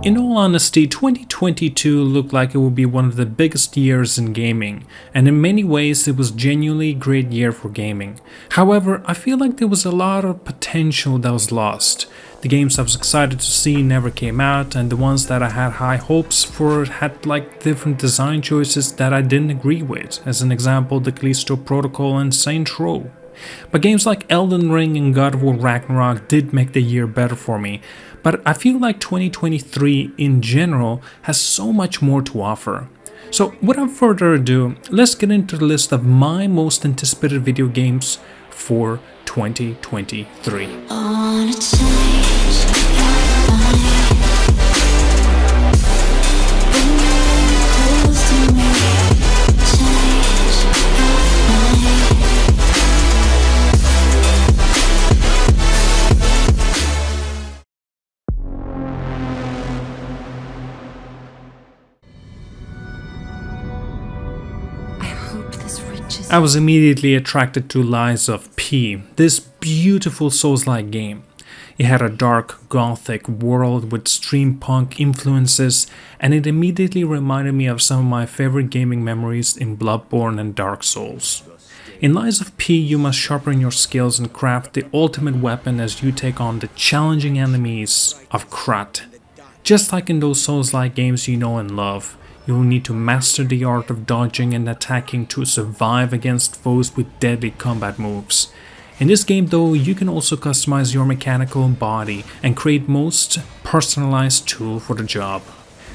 In all honesty, 2022 looked like it would be one of the biggest years in gaming, and in many ways it was genuinely a great year for gaming. However, I feel like there was a lot of potential that was lost. The games I was excited to see never came out, and the ones that I had high hopes for had like different design choices that I didn't agree with, as an example the Callisto Protocol and Saints Row. But games like Elden Ring and God of War Ragnarok did make the year better for me, but I feel like 2023 in general has so much more to offer. So without further ado, let's get into the list of my most anticipated video games for 2023. I was immediately attracted to Lies of P, this beautiful Souls-like game. It had a dark, gothic world with steampunk influences, and it immediately reminded me of some of my favorite gaming memories in Bloodborne and Dark Souls. In Lies of P, you must sharpen your skills and craft the ultimate weapon as you take on the challenging enemies of Krat. Just like in those Souls-like games you know and love, you will need to master the art of dodging and attacking to survive against foes with deadly combat moves. In this game though, you can also customize your mechanical body and create most personalized tool for the job.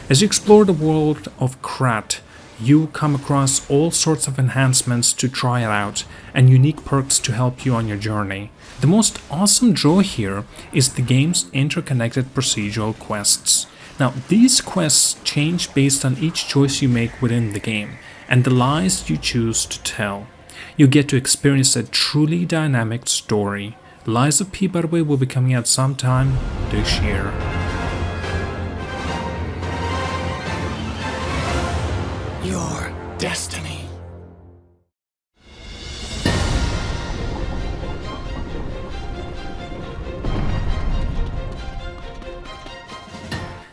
As you explore the world of Krat, you come across all sorts of enhancements to try it out and unique perks to help you on your journey. The most awesome draw here is the game's interconnected procedural quests. Now, these quests change based on each choice you make within the game, and the lies you choose to tell. You get to experience a truly dynamic story. Lies of P, by the way, will be coming out sometime this year. Your destiny.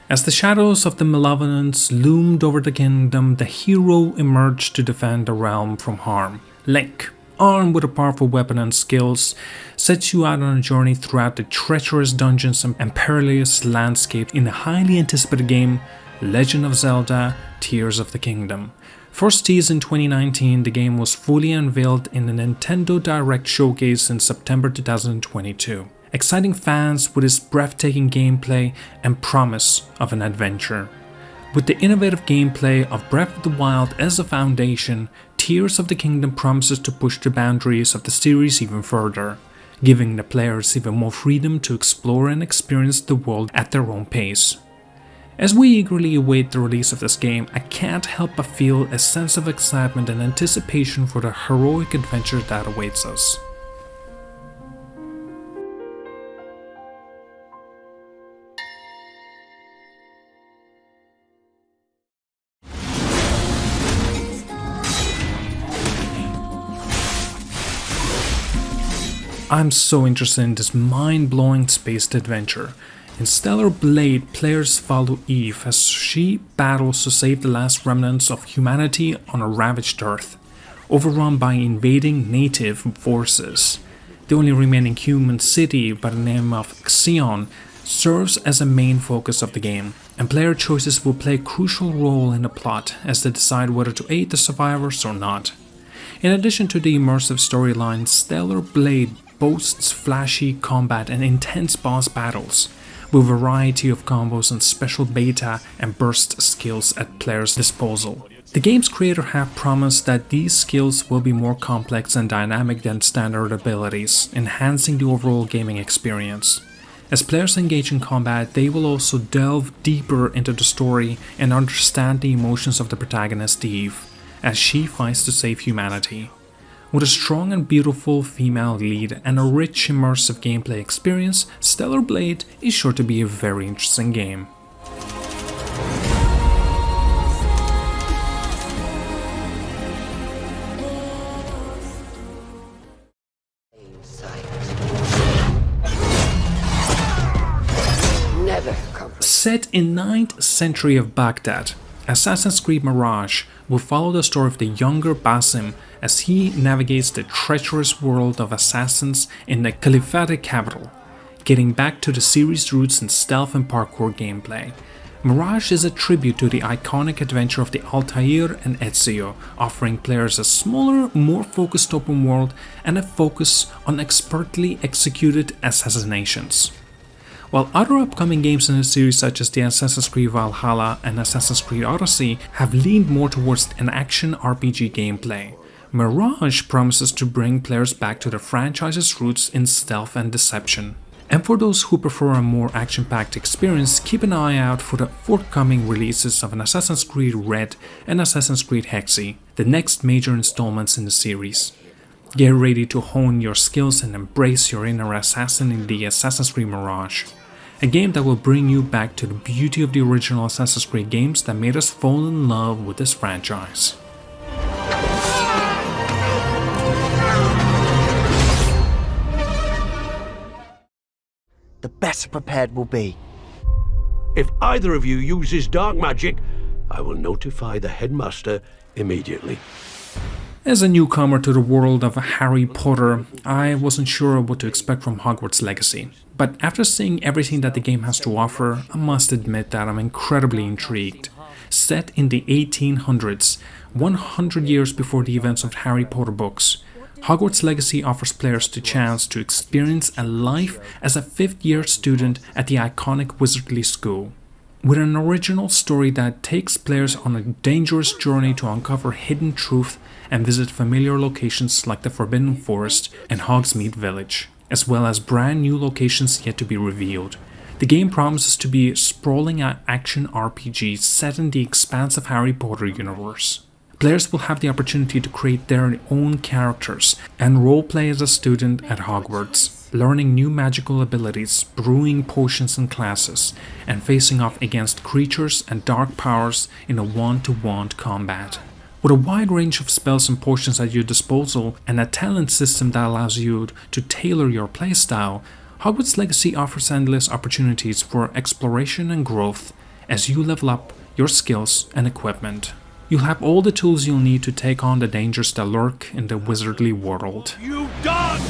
As the shadows of the malevolence loomed over the kingdom, the hero emerged to defend the realm from harm. Link, armed with a powerful weapon and skills, sets you out on a journey throughout the treacherous dungeons and perilous landscape in the highly anticipated game Legend of Zelda: Tears of the Kingdom. First teased in 2019, the game was fully unveiled in a Nintendo Direct showcase in September 2022. Exciting fans with its breathtaking gameplay and promise of an adventure. With the innovative gameplay of Breath of the Wild as a foundation, Tears of the Kingdom promises to push the boundaries of the series even further, giving the players even more freedom to explore and experience the world at their own pace. As we eagerly await the release of this game, I can't help but feel a sense of excitement and anticipation for the heroic adventure that awaits us. I'm so interested in this mind-blowing space adventure. In Stellar Blade, players follow Eve as she battles to save the last remnants of humanity on a ravaged Earth, overrun by invading native forces. The only remaining human city, by the name of Xion, serves as a main focus of the game, and player choices will play a crucial role in the plot as they decide whether to aid the survivors or not. In addition to the immersive storyline, Stellar Blade boasts flashy combat and intense boss battles, with a variety of combos and special beta and burst skills at players' disposal. The game's creator have promised that these skills will be more complex and dynamic than standard abilities, enhancing the overall gaming experience. As players engage in combat, they will also delve deeper into the story and understand the emotions of the protagonist Eve, as she fights to save humanity. With a strong and beautiful female lead and a rich immersive gameplay experience, Stellar Blade is sure to be a very interesting game. Set in 9th century of Baghdad, Assassin's Creed Mirage will follow the story of the younger Basim as he navigates the treacherous world of assassins in the Caliphate capital, getting back to the series' roots in stealth and parkour gameplay. Mirage is a tribute to the iconic adventure of the Altair and Ezio, offering players a smaller, more focused open world and a focus on expertly executed assassinations. While other upcoming games in the series such as the Assassin's Creed Valhalla and Assassin's Creed Odyssey have leaned more towards an action RPG gameplay, Mirage promises to bring players back to the franchise's roots in stealth and deception. And for those who prefer a more action-packed experience, keep an eye out for the forthcoming releases of an Assassin's Creed Red and Assassin's Creed Hexe, the next major installments in the series. Get ready to hone your skills and embrace your inner assassin in the Assassin's Creed Mirage, a game that will bring you back to the beauty of the original Assassin's Creed games that made us fall in love with this franchise. The better prepared we'll be. If either of you uses dark magic, I will notify the headmaster immediately. As a newcomer to the world of Harry Potter, I wasn't sure what to expect from Hogwarts Legacy. But after seeing everything that the game has to offer, I must admit that I'm incredibly intrigued. Set in the 1800s, 100 years before the events of Harry Potter books, Hogwarts Legacy offers players the chance to experience a life as a fifth-year student at the iconic Wizardly School. With an original story that takes players on a dangerous journey to uncover hidden truth and visit familiar locations like the Forbidden Forest and Hogsmeade Village, as well as brand new locations yet to be revealed. The game promises to be a sprawling action RPG set in the expansive Harry Potter universe. Players will have the opportunity to create their own characters and roleplay as a student at Hogwarts, learning new magical abilities, brewing potions and classes, and facing off against creatures and dark powers in a one-to-one combat. With a wide range of spells and potions at your disposal and a talent system that allows you to tailor your playstyle, Hogwarts Legacy offers endless opportunities for exploration and growth as you level up your skills and equipment. You'll have all the tools you'll need to take on the dangers that lurk in the wizardly world. You done!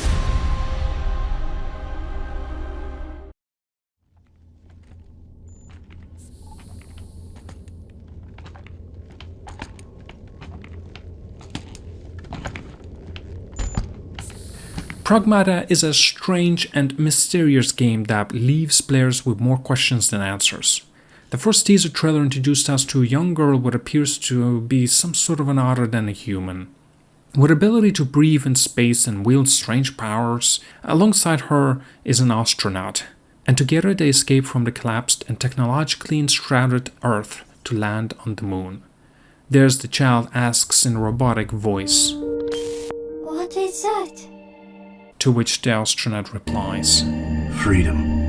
Pragmata is a strange and mysterious game that leaves players with more questions than answers. The first teaser trailer introduced us to a young girl what appears to be some sort of an other than a human. With ability to breathe in space and wield strange powers, alongside her is an astronaut, and together they escape from the collapsed and technologically enshrouded Earth to land on the moon. There's the child asks in a robotic voice, "What is that?" To which the astronaut replies, Freedom.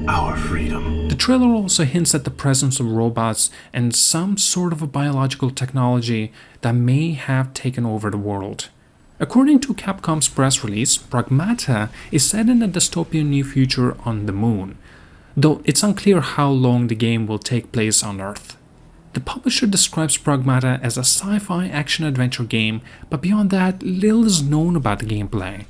Our freedom. The trailer also hints at the presence of robots and some sort of a biological technology that may have taken over the world. According to Capcom's press release, Pragmata is set in a dystopian near future on the moon, though it's unclear how long the game will take place on Earth. The publisher describes Pragmata as a sci-fi action-adventure game, but beyond that, little is known about the gameplay.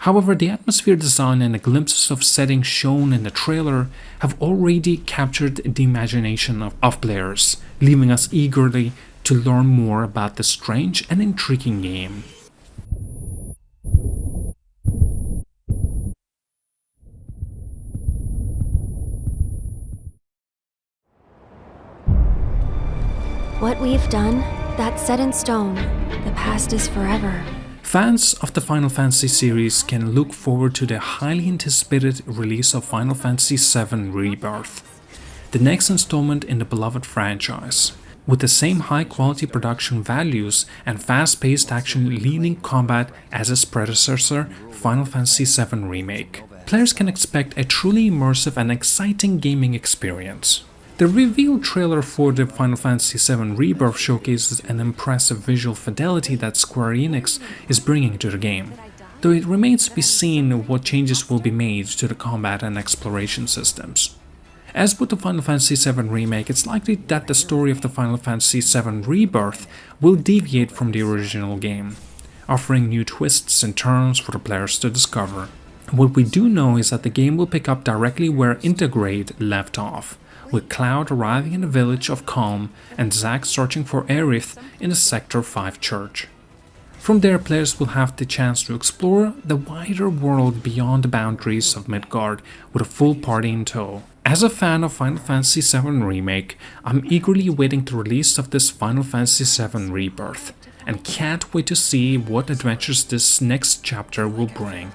However, the atmosphere design and the glimpses of settings shown in the trailer have already captured the imagination of players, leaving us eagerly to learn more about this strange and intriguing game. What we've done, that's set in stone. The past is forever. Fans of the Final Fantasy series can look forward to the highly anticipated release of Final Fantasy VII Rebirth, the next installment in the beloved franchise. With the same high-quality production values and fast-paced action-leading combat as its predecessor, Final Fantasy VII Remake, players can expect a truly immersive and exciting gaming experience. The reveal trailer for the Final Fantasy VII Rebirth showcases an impressive visual fidelity that Square Enix is bringing to the game, though it remains to be seen what changes will be made to the combat and exploration systems. As with the Final Fantasy VII Remake, it's likely that the story of the Final Fantasy VII Rebirth will deviate from the original game, offering new twists and turns for the players to discover. What we do know is that the game will pick up directly where Intergrade left off, with Cloud arriving in the village of Calm and Zack searching for Aerith in the Sector 5 church. From there, players will have the chance to explore the wider world beyond the boundaries of Midgard with a full party in tow. As a fan of Final Fantasy VII Remake, I'm eagerly awaiting the release of this Final Fantasy VII Rebirth, and can't wait to see what adventures this next chapter will bring.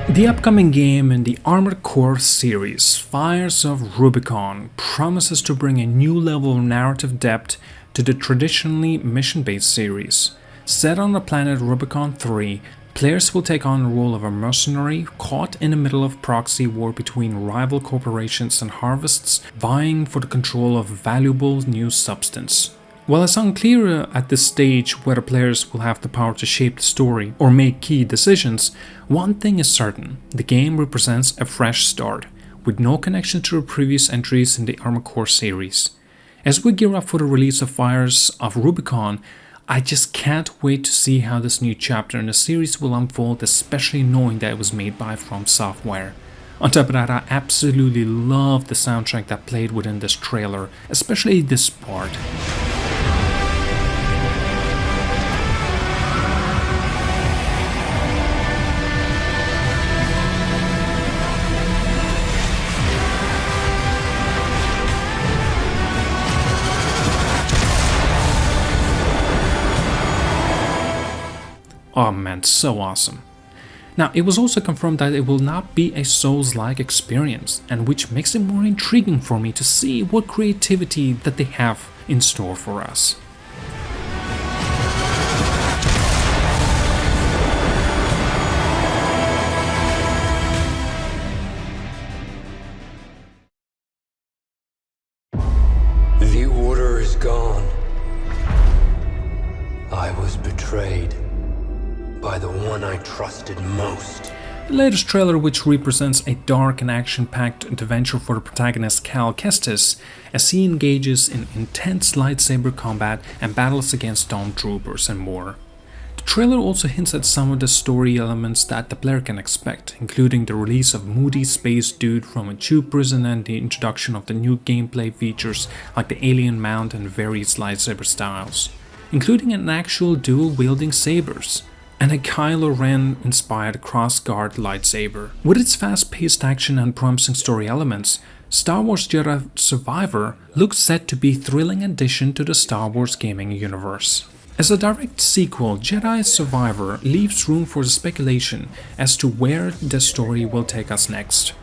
The upcoming game in the Armored Core series, Fires of Rubicon, promises to bring a new level of narrative depth to the traditionally mission-based series. Set on the planet Rubicon 3, players will take on the role of a mercenary caught in the middle of proxy war between rival corporations and harvests vying for the control of valuable new substance. While it's unclear at this stage whether players will have the power to shape the story or make key decisions, one thing is certain: the game represents a fresh start, with no connection to the previous entries in the Armored Core series. As we gear up for the release of Fires of Rubicon, I just can't wait to see how this new chapter in the series will unfold, especially knowing that it was made by From Software. On top of that, I absolutely love the soundtrack that played within this trailer, especially this part. Oh man, so awesome. Now, it was also confirmed that it will not be a Souls-like experience, and which makes it more intriguing for me to see what creativity that they have in store for us. The order is gone. I was betrayed by the one I trusted most. The latest trailer, which represents a dark and action-packed adventure for the protagonist Cal Kestis, as he engages in intense lightsaber combat and battles against stormtroopers and more. The trailer also hints at some of the story elements that the player can expect, including the release of moody space dude from a tube prison and the introduction of the new gameplay features like the alien mount and various lightsaber styles, including an actual dual-wielding sabers, and a Kylo Ren-inspired cross-guard lightsaber. With its fast-paced action and promising story elements, Star Wars Jedi Survivor looks set to be a thrilling addition to the Star Wars gaming universe. As a direct sequel, Jedi Survivor leaves room for speculation as to where the story will take us next.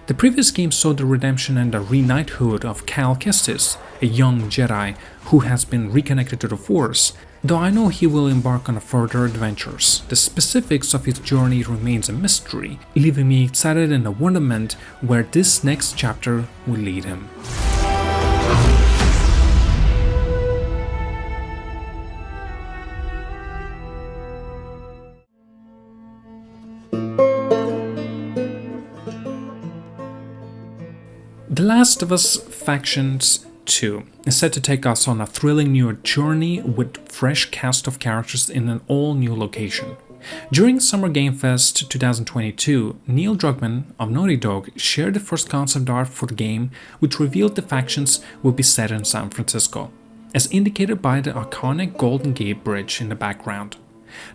The previous game saw the redemption and the re-knighthood of Cal Kestis, a young Jedi who has been reconnected to the Force, though I know he will embark on further adventures. The specifics of his journey remains a mystery, leaving me excited in the wonderment where this next chapter will lead him. The Last of Us Factions 2 is set to take us on a thrilling new journey with a fresh cast of characters in an all-new location. During Summer Game Fest 2022, Neil Druckmann of Naughty Dog shared the first concept art for the game, which revealed the factions will be set in San Francisco, as indicated by the iconic Golden Gate Bridge in the background.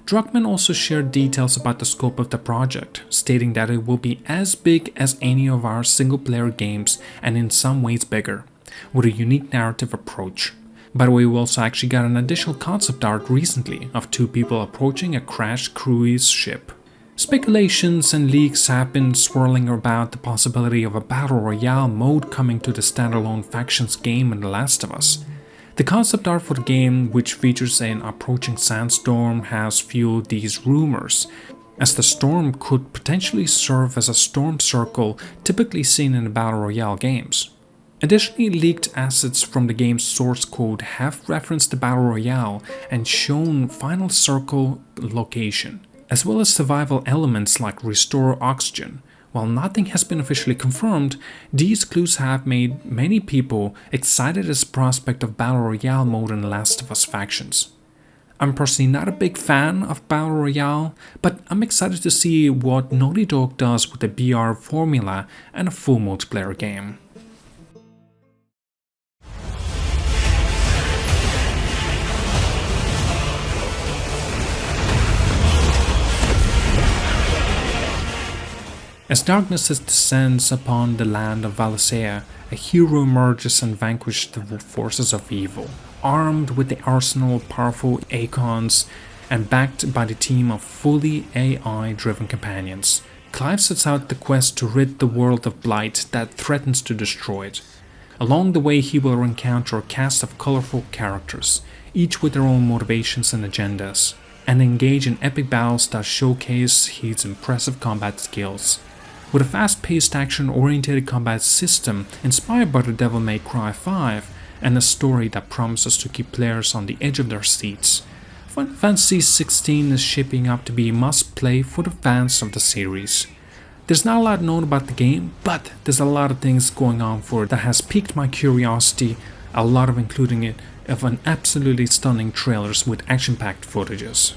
Druckmann also shared details about the scope of the project, stating that it will be as big as any of our single-player games and in some ways bigger, with a unique narrative approach. By the way, we also actually got an additional concept art recently of two people approaching a crashed cruise ship. Speculations and leaks have been swirling about the possibility of a battle royale mode coming to the standalone Factions game in The Last of Us. The concept art for the game, which features an approaching sandstorm, has fueled these rumors. as the storm could potentially serve as a storm circle typically seen in the Battle Royale games. Additionally, leaked assets from the game's source code have referenced the Battle Royale and shown final circle location, as well as survival elements like restore oxygen. While nothing has been officially confirmed, these clues have made many people excited at the prospect of Battle Royale mode in the Last of Us factions. I'm personally not a big fan of Battle Royale, but I'm excited to see what Naughty Dog does with the BR formula and a full multiplayer game. As darkness descends upon the land of Valisea, a hero emerges and vanquishes the forces of evil. Armed with the arsenal of powerful icons and backed by the team of fully AI-driven companions, Clive sets out the quest to rid the world of blight that threatens to destroy it. Along the way, he will encounter a cast of colorful characters, each with their own motivations and agendas, and engage in epic battles that showcase his impressive combat skills. With a fast-paced action-oriented combat system inspired by the Devil May Cry 5 and a story that promises to keep players on the edge of their seats, Final Fantasy XVI is shaping up to be a must-play for the fans of the series. There's not a lot known about the game, but there's a lot of things going on for it that has piqued my curiosity, a lot of including it of an absolutely stunning trailers with action-packed footages.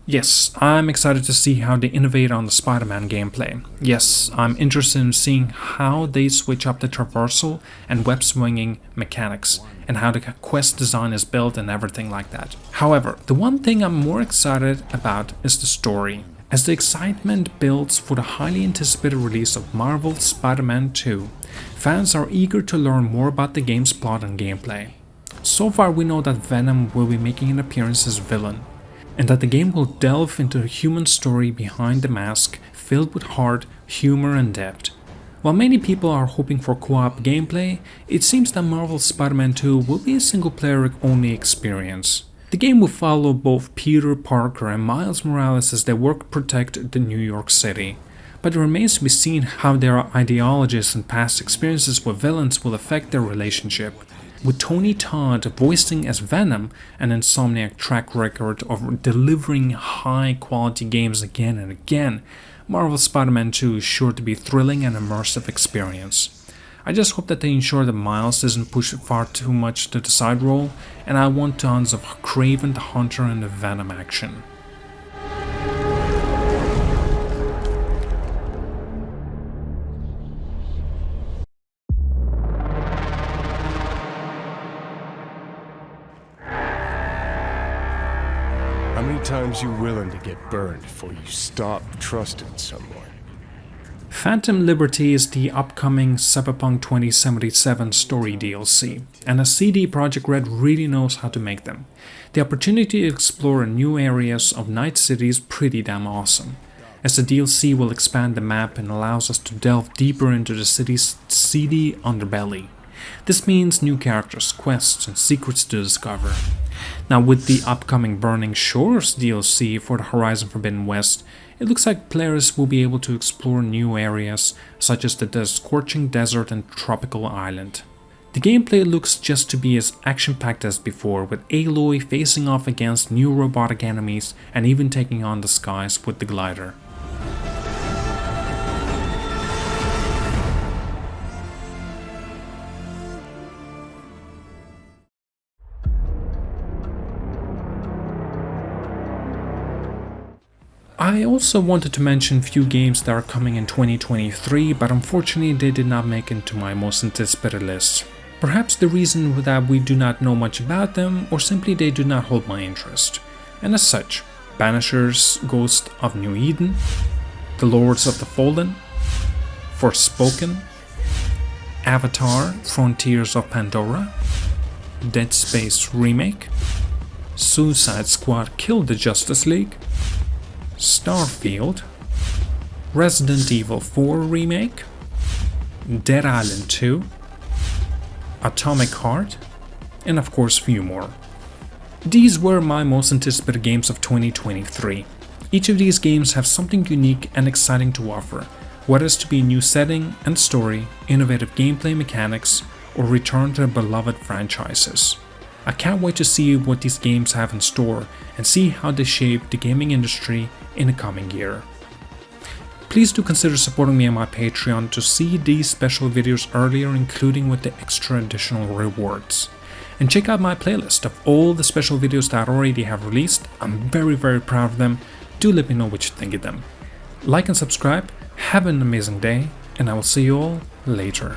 Yes, I'm excited to see how they innovate on the Spider-Man gameplay. Yes, I'm interested in seeing how they switch up the traversal and web swinging mechanics, and how the quest design is built and everything like that. However, the one thing I'm more excited about is the story. As the excitement builds for the highly anticipated release of Marvel's Spider-Man 2, fans are eager to learn more about the game's plot and gameplay. So far we know that Venom will be making an appearance as villain, and that the game will delve into the human story behind the mask, filled with heart, humor and depth. While many people are hoping for co-op gameplay, it seems that Marvel's Spider-Man 2 will be a single-player only experience. The game will follow both Peter Parker and Miles Morales as they work to protect the New York City, but it remains to be seen how their ideologies and past experiences with villains will affect their relationship. With Tony Todd voicing as Venom, an Insomniac track record of delivering high-quality games again and again, Marvel's Spider-Man 2 is sure to be a thrilling and immersive experience. I just hope that they ensure that Miles isn't pushed far too much to the side role, and I want tons of Kraven the Hunter and the Venom action. How many times you willing to get burned before you stop trusting someone? Phantom Liberty is the upcoming Cyberpunk 2077 story DLC, and as CD Projekt Red really knows how to make them. The opportunity to explore new areas of Night City is pretty damn awesome, as the DLC will expand the map and allows us to delve deeper into the city's seedy underbelly. This means new characters, quests, and secrets to discover. Now, with the upcoming Burning Shores DLC for the Horizon Forbidden West, it looks like players will be able to explore new areas such as the scorching desert and tropical island. The gameplay looks just to be as action-packed as before, with Aloy facing off against new robotic enemies and even taking on the skies with the glider. I also wanted to mention a few games that are coming in 2023, but unfortunately they did not make it into my most anticipated list. Perhaps the reason that we do not know much about them, or simply they do not hold my interest. And as such, Banisher's Ghost of New Eden, The Lords of the Fallen, Forspoken, Avatar Frontiers of Pandora, Dead Space Remake, Suicide Squad Kill the Justice League, Starfield, Resident Evil 4 Remake, Dead Island 2, Atomic Heart, and of course few more. These were my most anticipated games of 2023. Each of these games have something unique and exciting to offer, whether it's to be a new setting and story, innovative gameplay mechanics, or return to their beloved franchises. I can't wait to see what these games have in store and see how they shape the gaming industry in the coming year. Please do consider supporting me on my Patreon to see these special videos earlier, including with the extra additional rewards. And check out my playlist of all the special videos that I already have released. I'm very proud of them. Do let me know what you think of them. Like and subscribe, have an amazing day, and I will see you all later.